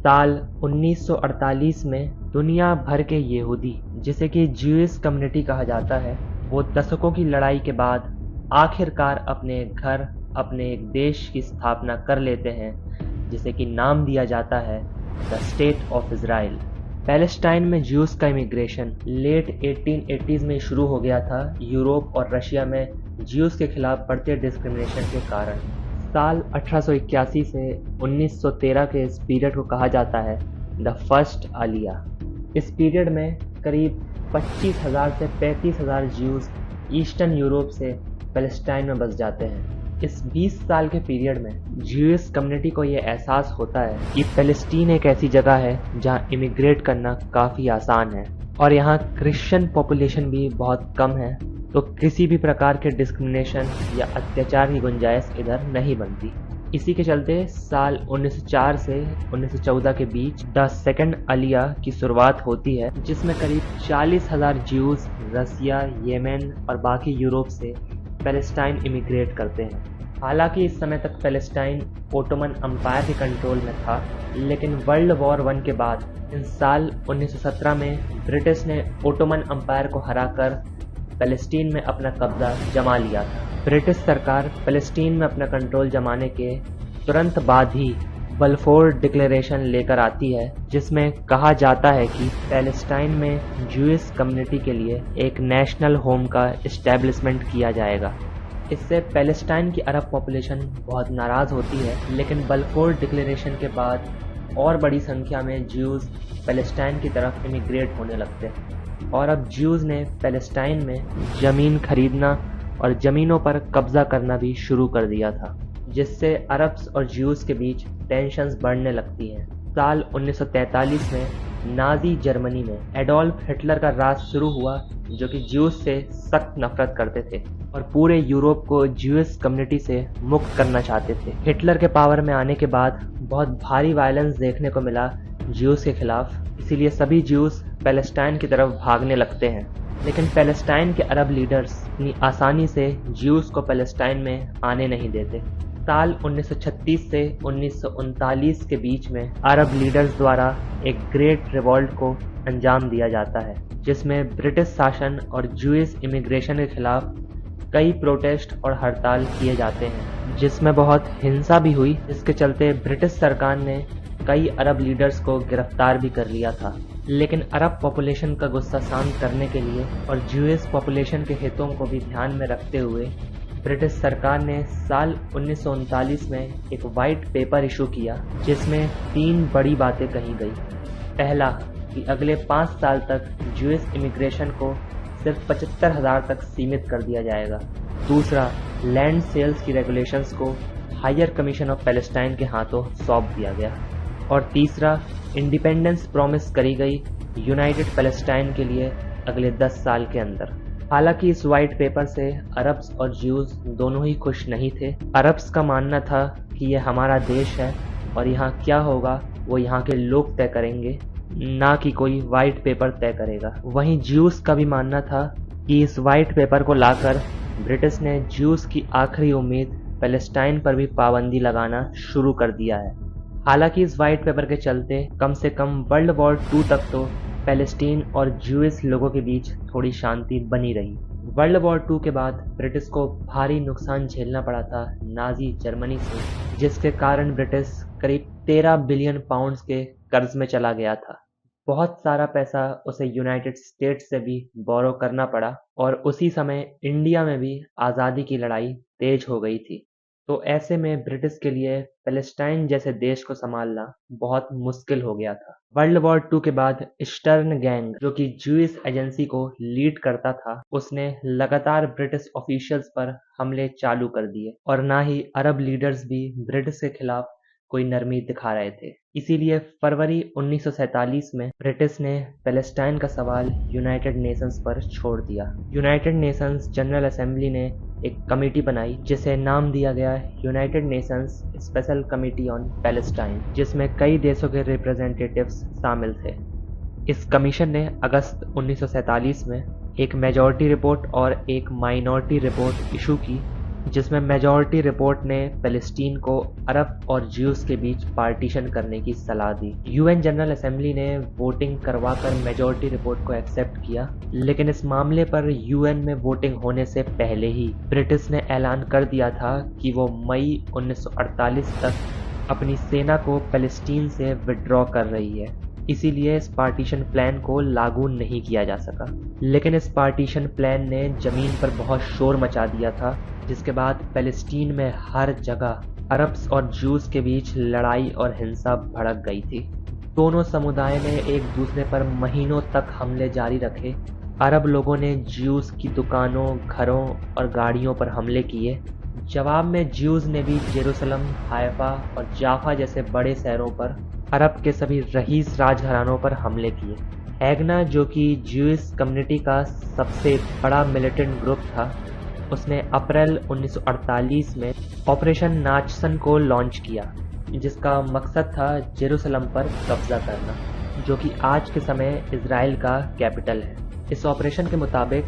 साल 1948 में दुनिया भर के यहूदी, जिसे कि ज्यूइश कम्युनिटी कहा जाता है, वो दशकों की लड़ाई के बाद आखिरकार अपने घर, अपने एक देश की स्थापना कर लेते हैं, जिसे कि नाम दिया जाता है the state of Israel. Palestine में ज्यूस का इमिग्रेशन लेट 1880s में शुरू हो गया था यूरोप और रशिया में ज्यूस के खिलाफ बढ़ते डिस्क्रिमिनेशन के कारण। साल 1881 से 1913 के इस पीरियड को कहा जाता है द फर्स्ट आलिया। इस पीरियड में करीब 25,000 से 35,000 ज्यूज ईस्टर्न यूरोप से पैलेस्टाइन में बस जाते हैं। इस 20 साल के पीरियड में ज्यूइश कम्युनिटी को ये एहसास होता है कि पैलेस्टीन एक ऐसी जगह है जहाँ इमिग्रेट करना काफ़ी आसान है और यहाँ क्रिश्चियन पॉपुलेशन भी बहुत कम है, तो किसी भी प्रकार के डिस्क्रिमिनेशन या अत्याचार की गुंजाइश इधर नहीं बनती। इसी के चलते साल 1904 से 1914 के बीच द सेकंड आलिया की शुरुआत होती है, जिसमें करीब 40,000 ज्यूज रसिया, येमेन और बाकी यूरोप से पैलेस्टाइन इमिग्रेट करते हैं। हालांकि इस समय तक पैलेस्टाइन ओटोमन अम्पायर के कंट्रोल में था, लेकिन वर्ल्ड वॉर 1 के बाद इन साल 1917 में ब्रिटिश ने ओटोमन अम्पायर को हराकर पैलेस्टीन में अपना कब्जा जमा लिया था। ब्रिटिश सरकार पैलेस्टीन में अपना कंट्रोल जमाने के तुरंत बाद ही बलफोर डिक्लेरेशन लेकर आती है, जिसमें कहा जाता है कि पैलेस्टाइन में ज्यूइश कम्युनिटी के लिए एक नेशनल होम का इस्टेब्लिशमेंट किया जाएगा। इससे पैलेस्टाइन की अरब पॉपुलेशन बहुत नाराज़ होती है, लेकिन बलफोर डिक्लेरेशन के बाद और बड़ी संख्या में ज्यूज पैलेस्टाइन की तरफ इमिग्रेट होने लगते हैं और अब ज्यूज ने पैलेस्टाइन में ज़मीन खरीदना और ज़मीनों पर कब्जा करना भी शुरू कर दिया था, जिससे अरब्स और ज्यूज के बीच टेंशन्स बढ़ने लगती हैं। साल 1943 में नाजी जर्मनी में एडोल्फ हिटलर का राज शुरू हुआ, जो कि ज्यूज से सख्त नफरत करते थे और पूरे यूरोप को ज्यूइश कम्युनिटी से मुक्त करना चाहते थे। हिटलर के पावर में आने के बाद बहुत भारी वायलेंस देखने को मिला ज्यूज के खिलाफ, इसीलिए सभी ज्यूज पैलेस्टाइन की तरफ भागने लगते हैं। लेकिन पैलेस्टाइन के अरब लीडर्स इतनी आसानी से ज्यूज को पैलेस्टाइन में आने नहीं देते। साल 1936 से 1939 के बीच में अरब लीडर्स द्वारा एक ग्रेट रिवॉल्ट को अंजाम दिया जाता है, जिसमें ब्रिटिश शासन और ज्यूइश इमिग्रेशन के खिलाफ कई प्रोटेस्ट और हड़ताल किए जाते हैं, जिसमें बहुत हिंसा भी हुई, जिसके चलते ब्रिटिश सरकार ने कई अरब लीडर्स को गिरफ्तार भी कर लिया था। लेकिन अरब पॉपुलेशन का गुस्सा शांत करने के लिए और ज्यूइश पॉपुलेशन के हितों को भी ध्यान में रखते हुए ब्रिटिश सरकार ने साल 1939 में एक वाइट पेपर इशू किया, जिसमें 3 बड़ी बातें कही गई। पहला, कि अगले 5 साल तक ज्यूइश इमिग्रेशन को सिर्फ 75,000 तक सीमित कर दिया जाएगा। दूसरा, लैंड सेल्स की रेगुलेशंस को हायर कमीशन ऑफ पैलेस्टाइन के हाथों सौंप दिया गया। और तीसरा, इंडिपेंडेंस प्रॉमिस करी गई यूनाइटेड पैलेस्टाइन के लिए अगले 10 साल के अंदर। हालांकि इस वाइट पेपर से अरब्स और ज्यूज दोनों ही खुश नहीं थे। अरब्स का मानना था कि यह हमारा देश है और यहाँ क्या होगा वो यहाँ के लोग तय करेंगे, ना कि कोई वाइट पेपर तय करेगा। वहीं ज्यूज का भी मानना था कि इस वाइट पेपर को लाकर ब्रिटिश ने ज्यूज की आखिरी उम्मीद पैलेस्टाइन पर भी पाबंदी लगाना शुरू कर दिया है। हालांकि इस वाइट पेपर के चलते कम से कम वर्ल्ड वॉर 2 तक तो पैलेस्टीन और ज्यूइश लोगों के बीच थोड़ी शांति बनी रही। वर्ल्ड वॉर 2 के बाद ब्रिटिश को भारी नुकसान झेलना पड़ा था नाजी जर्मनी से, जिसके कारण ब्रिटिश करीब 13 बिलियन पाउंड्स के कर्ज में चला गया था। बहुत सारा पैसा उसे यूनाइटेड स्टेट्स से भी बोरो करना पड़ा और उसी समय इंडिया में भी आज़ादी की लड़ाई तेज हो गई थी। तो ऐसे में ब्रिटिश के लिए पैलेस्टाइन जैसे देश को संभालना बहुत मुश्किल हो गया था। वर्ल्ड वॉर 2 के बाद ईस्टर्न गैंग, जो कि ज्यूइश एजेंसी को लीड करता था, उसने लगातार ब्रिटिश ऑफिशियल्स पर हमले चालू कर दिए और ना ही अरब लीडर्स भी ब्रिटिश के खिलाफ कोई नरमी दिखा रहे थे। इसीलिए फरवरी 1947 में ब्रिटिश ने पैलेस्टाइन का सवाल यूनाइटेड नेशंस पर छोड़ दिया। यूनाइटेड नेशंस जनरल असेंबली ने एक कमेटी बनाई, जिसे नाम दिया गया United Nations special committee on Palestine, जिसमें कई देशों के रिप्रेजेंटेटिव्स शामिल थे। इस कमीशन ने अगस्त 1947 में एक मेजॉरिटी रिपोर्ट और एक माइनॉरिटी रिपोर्ट इशू की, जिसमें मेजॉरिटी रिपोर्ट ने पैलेस्टीन को अरब और ज्यूज के बीच पार्टीशन करने की सलाह दी। यूएन जनरल असेंबली ने वोटिंग करवाकर मेजॉरिटी रिपोर्ट को एक्सेप्ट किया, लेकिन इस मामले पर यूएन में वोटिंग होने से पहले ही ब्रिटिश ने ऐलान कर दिया था कि वो मई 1948 तक अपनी सेना को पैलेस्टीन से विड्रॉ कर रही है। इसीलिए इस पार्टीशन प्लान को लागू नहीं किया जा सका। लेकिन इस पार्टीशन प्लान ने जमीन पर बहुत शोर मचा दिया था, जिसके बाद पैलेस्टीन में हर जगह अरब्स और ज्यूज के बीच लड़ाई और हिंसा भड़क गई थी। दोनों समुदाय ने एक दूसरे पर महीनों तक हमले जारी रखे। अरब लोगों ने ज्यूज की दुकानों, घरों और गाड़ियों पर हमले किए। जवाब में ज्यूज ने भी जेरूसलम, हाइफा और जाफा जैसे बड़े शहरों पर अरब के सभी रईस राजघरानों पर हमले किए। हैगना, जो कि ज्यूइश कम्युनिटी का सबसे बड़ा मिलिटेंट ग्रुप था, उसने अप्रैल 1948 में ऑपरेशन नाचसन को लॉन्च किया, जिसका मकसद था जेरूसलम पर कब्जा करना, जो कि आज के समय इजराइल का कैपिटल है। इस ऑपरेशन के मुताबिक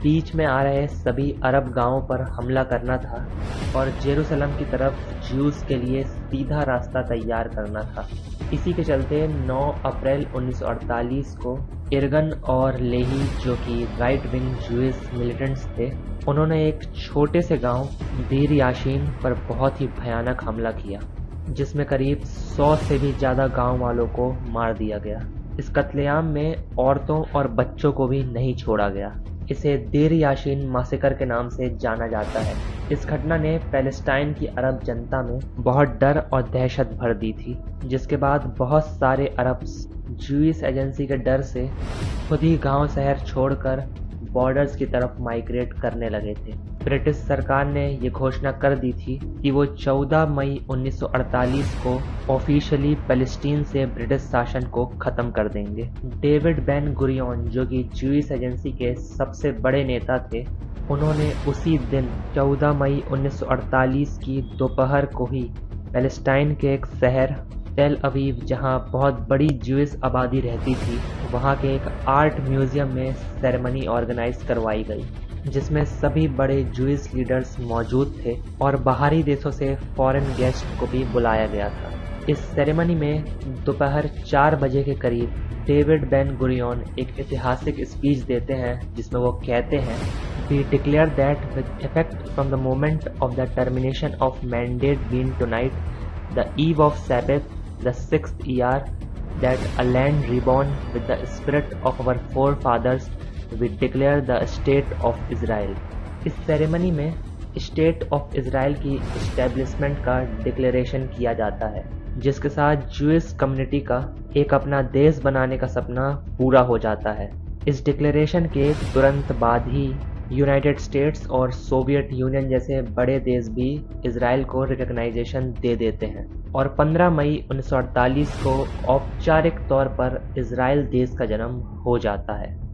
बीच में आ रहे सभी अरब गांवों पर हमला करना था और जेरूसलम की तरफ ज्यूज के लिए सीधा रास्ता तैयार करना था। इसी के चलते 9 अप्रैल 1948 को इरगन और लेही, जो कि राइट विंग ज्यूइश मिलिटेंट्स थे, उन्होंने एक छोटे से गांव दीर याशीन पर बहुत ही भयानक हमला किया, जिसमें करीब 100 से भी ज़्यादा गांव वालों को मार दिया गया। इस कत्लेआम में औरतों और बच्चों को भी नहीं छोड़ा गया। इसे देर याशीन मासेकर के नाम से जाना जाता है। इस घटना ने पैलेस्टाइन की अरब जनता में बहुत डर और दहशत भर दी थी, जिसके बाद बहुत सारे अरब ज्यूइश एजेंसी के डर से खुद ही गांव शहर छोड़कर बॉर्डर्स की तरफ माइग्रेट करने लगे थे। ब्रिटिश सरकार ने ये घोषणा कर दी थी कि वो 14 मई 1948 को ऑफिशियली पैलेस्टीन से ब्रिटिश शासन को खत्म कर देंगे। डेविड बेन गुरियन, जो कि ज्यूइश एजेंसी के सबसे बड़े नेता थे, उन्होंने उसी दिन 14 मई 1948 की दोपहर को ही पैलेस्टाइन के एक शहर टेल अवीव, जहां बहुत बड़ी ज्यूइश आबादी रहती थी, वहां के एक आर्ट म्यूजियम में सेरेमनी ऑर्गेनाइज करवाई गई, जिसमें सभी बड़े ज्यूइश लीडर्स मौजूद थे और बाहरी देशों से फॉरेन गेस्ट को भी बुलाया गया था। इस सेरेमनी में दोपहर 4 बजे के करीब डेविड बेन गुरियन एक ऐतिहासिक स्पीच देते हैं, जिसमें वो कहते हैं, "We declare that with effect from the moment of the termination of mandate being tonight, the eve of Sabbath, the 6th year, that a land reborn with the spirit of our forefathers, we declare the state of Israel." इस ceremony में state of Israel की establishment का declaration किया जाता है, जिसके साथ Jewish community का एक अपना देश बनाने का सपना पूरा हो जाता है। इस डिक्लेरेशन के तुरंत बाद ही यूनाइटेड स्टेट्स और सोवियत यूनियन जैसे बड़े देश भी इजराइल को रिकग्नाइजेशन दे देते हैं और 15 मई 1948 को औपचारिक तौर पर इजराइल देश का जन्म हो जाता है।